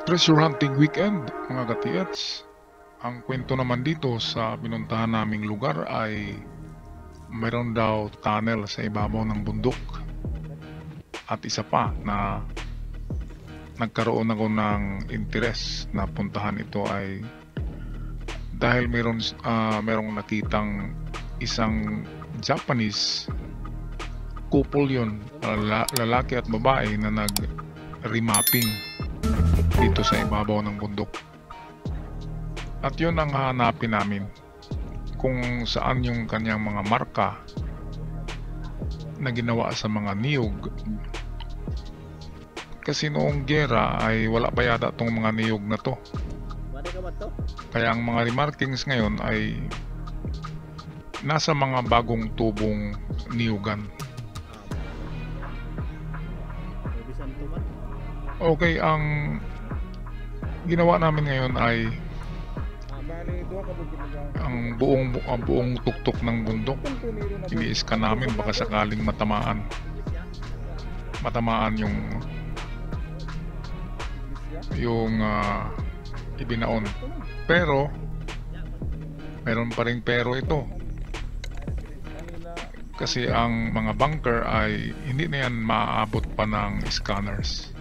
Treasure hunting weekend, mga ka-TH. Ang kwento naman dito sa pinuntahan naming lugar ay mayroon daw tunnel sa ibabaw ng bundok. At isa pa na nagkaroon ako ng interes na puntahan ito ay dahil merong nakitang isang Japanese couple yun, lalaki at babae na nag-remapping dito sa ibabaw ng bundok. At yun ang hahanapin namin, kung saan yung kanyang mga marka na ginawa sa mga niyog. Kasi noong gera ay wala pa yata tong mga niyog na to. Kaya ang mga remarkings ngayon ay nasa mga bagong tubong niyugan. Okay, ang ginawa namin ngayon ay ang buong tuktok ng bundok. Ini-scan namin baka sakaling matamaan yung ibinaon. Pero meron pa ring pero ito. Kasi ang mga bunker ay hindi na yan maaabot pa ng scanners.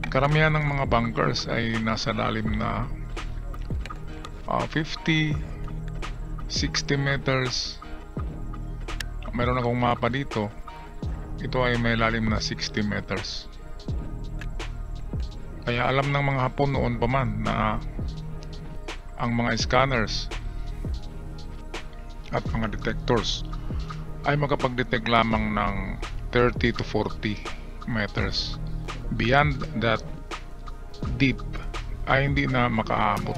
Karamihan ng mga bunkers ay nasa lalim na 50, 60 meters. Meron akong mapa dito. Ito ay may lalim na 60 meters. Kaya alam ng mga Hapon noon pa man na ang mga scanners at mga detectors ay makapag-detect lamang ng 30 to 40 meters. Beyond that deep ay hindi na makaabot.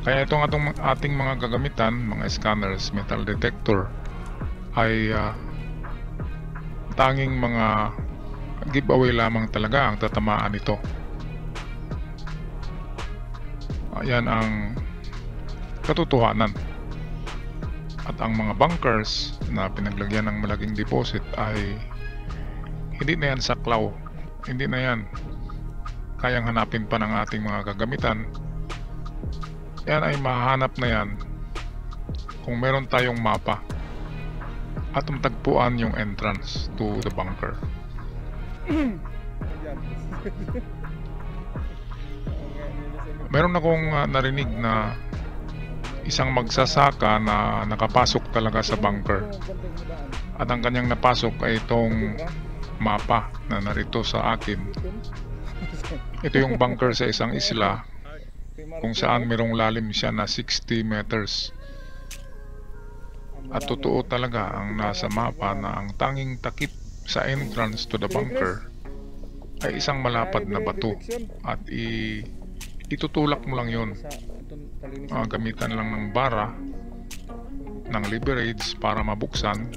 Kaya itong ating mga gagamitan, mga scanners, metal detector ay tanging mga giveaway lamang talaga ang tatamaan nito. Ayan ang katotohanan. At ang mga bunkers na pinaglagyan ng malaking deposit ay hindi na yan saklaw. Hindi na yan kayang hanapin pa ng ating mga kagamitan. Yan ay mahanap na yan kung meron tayong mapa at matagpuan yung entrance to the bunker. Meron akong narinig na isang magsasaka na nakapasok talaga sa bunker, at ang kanyang napasok ay itong mapa na narito sa akin. Ito yung bunker sa isang isla kung saan merong lalim siya na 60 meters. At totoo talaga ang nasa mapa na ang tanging takip sa entrance to the bunker ay isang malapad na bato, at itutulak mo lang yun. Gamitan lang ng bara, ng leverage para mabuksan.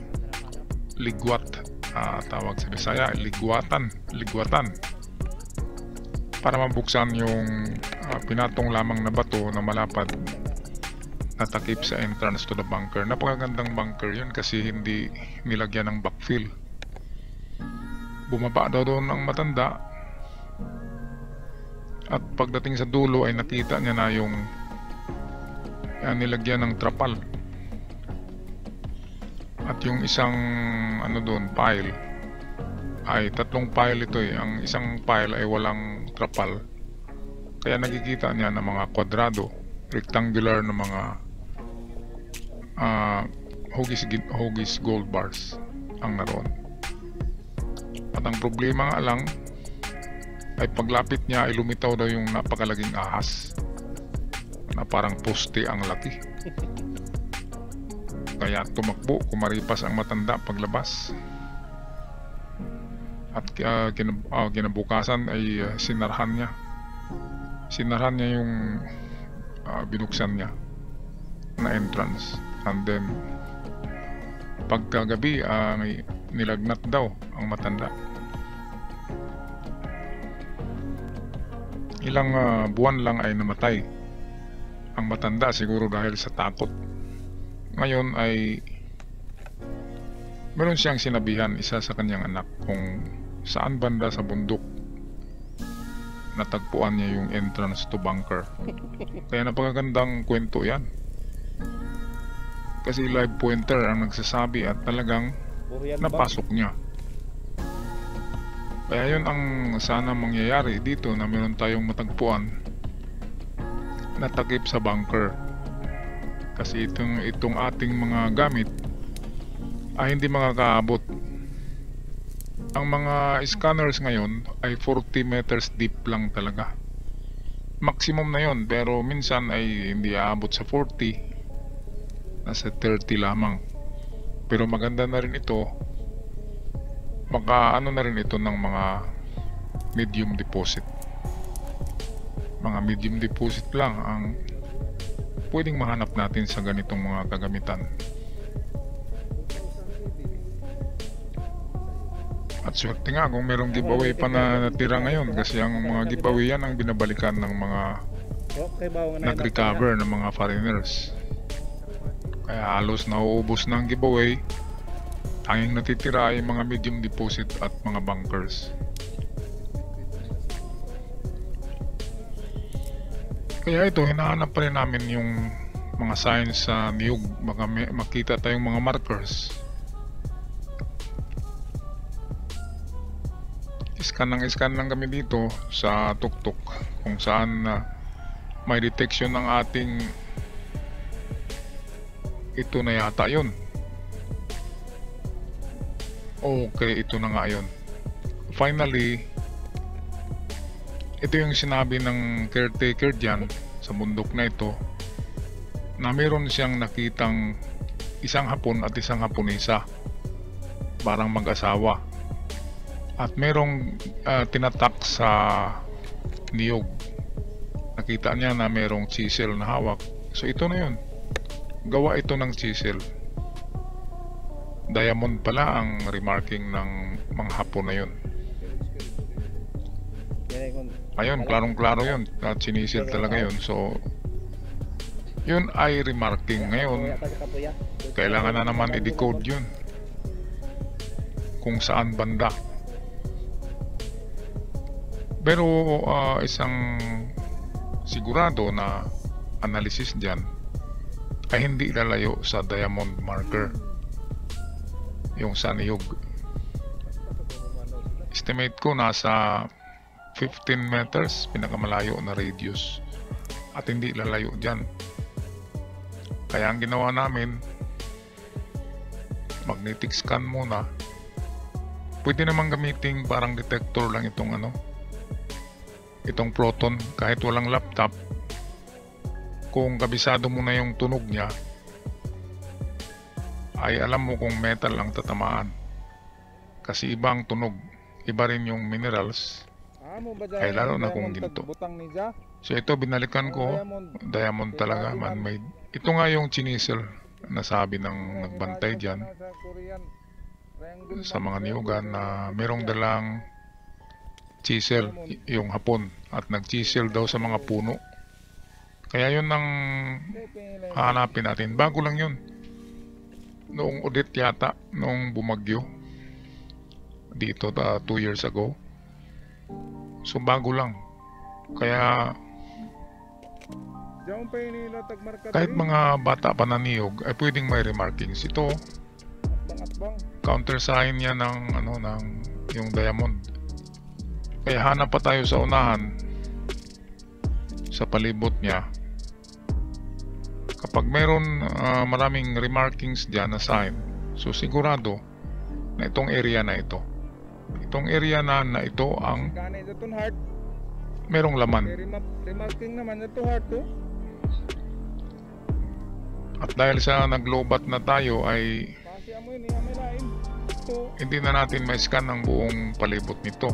Ligwat, tawag sa Bisaya, ligwatan para mabuksan yung pinatong lamang na bato na malapad na takip sa entrance to the bunker. Napakagandang bunker yun kasi hindi nilagyan ng backfill. Bumaba daw doon ang matanda, at pagdating sa dulo ay nakita niya na yung nilagyan ng trapal. At yung isang doon, pile, ay tatlong pile ito eh. Ang isang pile ay walang trapal. Kaya nakikita niya ng mga kwadrado, rectangular na mga hugis gold bars ang naroon. At ang problema nga lang ay paglapit niya ay lumitaw daw yung napakalaging ahas na parang poste ang laki. Kaya tumakbo, kumaripas ang matanda paglabas. At kinabukasan ay sinarhan niya yung binuksan niya na entrance. And then pagkagabi nilagnat daw ang matanda. Ilang buwan lang ay namatay ang matanda, siguro dahil sa takot. Ngayon ay meron siyang sinabihan isa sa kanyang anak kung saan banda sa bundok natagpuan niya yung entrance to bunker. Kaya napakagandang kwento yan. Kasi live pointer ang nagsasabi at talagang napasok niya. Kaya yun ang sana mangyayari dito, na meron tayong matagpuan na takip sa bunker. Kasi itong ating mga gamit ay hindi makakaabot. Ang mga scanners ngayon ay 40 meters deep lang talaga. Maximum na yon, pero minsan ay hindi aabot sa 40, nasa 30 lamang. Pero maganda na rin ito, maka ano na rin ito ng mga medium deposit. Mga medium deposit lang ang pwedeng mahanap natin sa ganitong mga kagamitan. At swerte nga kung merong giveaway pa na natira ngayon, kasi ang mga giveaway yan ang binabalikan ng mga nag-recover ng mga foreigners. Kaya halos nauubos na ang giveaway. Tanging natitira ay mga medium deposit at mga bunkers. Kaya ito, hinahanap pa rin namin yung mga signs sa niyog. Baka makita tayong mga markers. Scan lang kami dito sa tuktok kung saan may detection ng ating ito na yata yun. Okay, ito na nga yun. Finally, ito yung sinabi ng caretaker dyan sa bundok na ito, na meron siyang nakitang isang Hapon at isang Haponesa, parang mag-asawa, at merong tinatak sa niyog. Nakita niya na merong chisel na hawak. So ito na yun, gawa ito ng chisel. Diamond pala ang remarking ng mga Hapon na yun. Ayun, klarong-klaro yun, at sinisil talaga yun. So yun ay remarking. Ngayon kailangan na naman i-decode yun kung saan banda. Pero isang sigurado na analysis dyan ay hindi lalayo sa diamond marker, yung sa niyog. Estimate ko nasa 15 meters pinakamalayo na radius, at hindi lalayo dyan. Kaya ang ginawa namin, magnetic scan muna. Pwede namang gamitin parang detector lang itong proton, kahit walang laptop. Kung kabisado mo na yung tunog niya, ay alam mo kung metal ang tatamaan. Kasi iba ang tunog, iba rin yung minerals, ay lalo na kung ginto. So ito, binalikan ko, diamond talaga, man-made. Ito nga yung chinisel na sabi ng nagbantay dyan sa mga niyugan, na merong dalang chisel yung Hapon, at nag-chisel daw sa mga puno. Kaya yun ang hahanapin natin. Bago lang yun, noong Odette yata, noong bumagyo dito 2 years ago. So bago lang. Kaya kahit mga bata pa na niyog ay pwedeng may remarkings. Ito, counter sign niya ng yung diamond. Kaya hanap pa tayo sa unahan, sa palibot niya. Kapag mayroon maraming remarkings dyan na sign, so sigurado na itong area na ito, ito ang merong laman. At dahil sa naglobat na tayo, ay hindi na natin ma-scan ang buong palibot nito.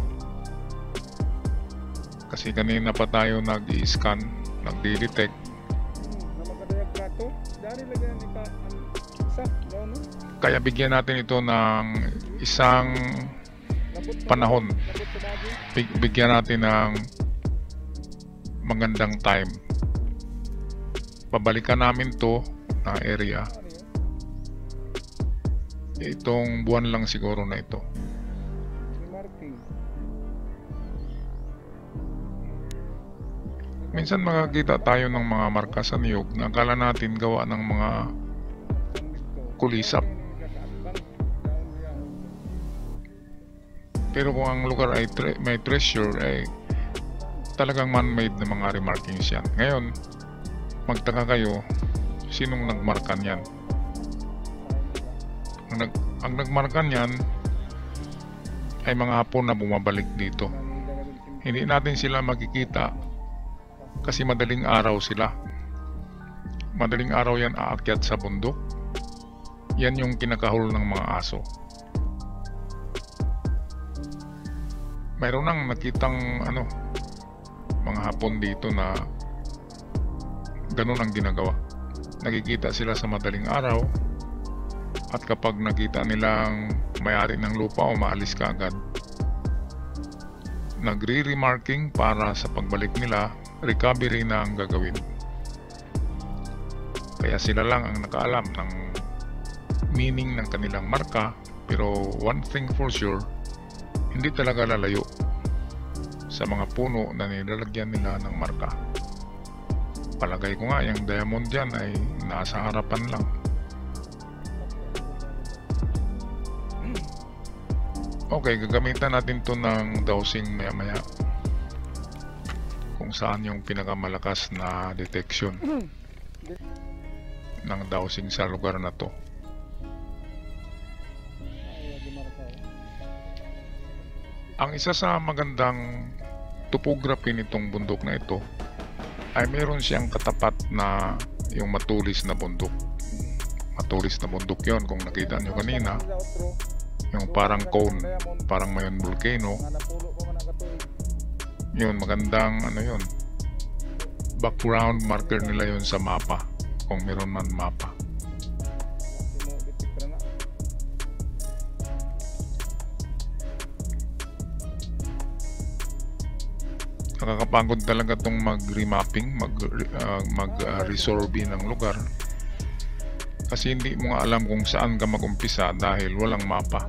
Kasi kanina pa tayo nag-i-scan, nagdi-detect. Kaya bigyan natin ito ng isang panahon. Bigyan natin ng magandang time. Babalikan namin to na area itong buwan lang siguro na ito. Minsan makakita tayo ng mga marka sa niyog na akala natin gawa ng mga kulisap. Pero kung ang lugar ay may treasure, ay talagang man-made na mga remarkings yan. Ngayon, magtaka kayo, sinong nagmarka niyan? Ang nagmarka niyan ay mga Hapon na bumabalik dito. Hindi natin sila makikita kasi madaling araw sila. Madaling araw yan aakyat sa bundok. Yan yung kinakahol ng mga aso. Mayroon nang nakitang mga Hapon dito na ganun ang ginagawa. Nakikita sila sa madaling araw at kapag nakita nilang may-ari ng lupa, umaalis ka agad. Nagre-remarking para sa pagbalik nila, recovery na ang gagawin. Kaya sila lang ang nakaalam ng meaning ng kanilang marka, pero one thing for sure, hindi talaga lalayo sa mga puno na nilalagyan nila ng marka. Palagay ko nga yung diamond dyan ay nasa harapan lang. Okay, gagamitan natin to ng dowsing maya maya, kung saan yung pinakamalakas na detection ng dowsing sa lugar na to. Ang isa sa magandang topography nitong bundok na ito ay meron siyang katapat na yung matulis na bundok. Matulis na bundok yon, kung nakita nyo kanina, yung parang cone, parang mayon volcano. Yun, magandang yun, background marker nila yun sa mapa, kung meron man mapa. Nakakapagod talaga tong mag-remapping, mag-resorbe ng lugar. Kasi hindi mo nga alam kung saan ka mag-umpisa dahil walang mapa.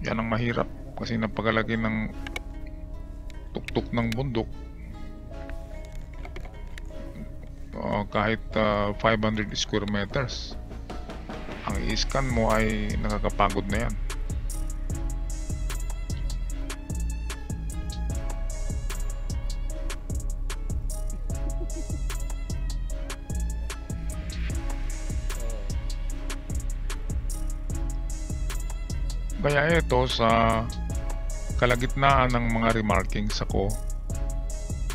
Yan ang mahirap kasi napakalaki ng tuktok ng bundok. Kahit 500 square meters, ang i-scan mo ay nakakapagod na yan. Kaya ito, sa kalagitnaan ng mga remarkings ako,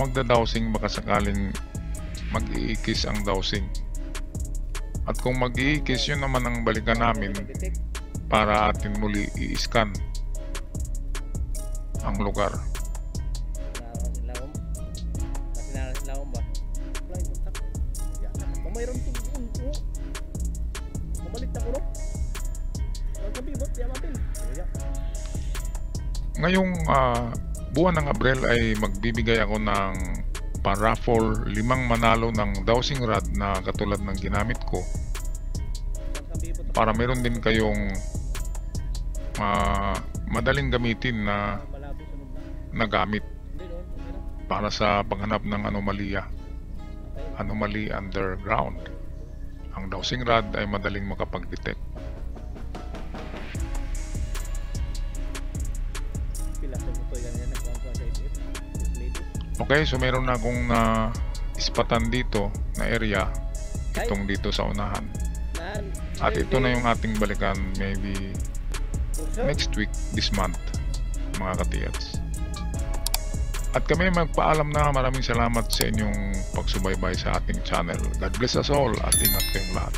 magda-dowsing baka sakaling mag-iikis ang dowsing. At kung mag-iikis, yun naman ang balikan namin para atin muli i-scan ang lugar. Ngayong buwan ng Abril ay magbibigay ako ng pa-raffle 5 manalo ng dowsing rod na katulad ng ginamit ko, para meron din kayong madaling gamitin na gamit para sa paghanap ng anomaly underground. Ang dowsing rod ay madaling makapag-detect. Okay, so meron na akong ispatan dito na area, itong dito sa unahan. At ito na yung ating balikan maybe next week, this month, mga katiyats. At kami magpaalam na. Maraming salamat sa inyong pagsubaybay sa ating channel. God bless us all at ingat kayong lahat.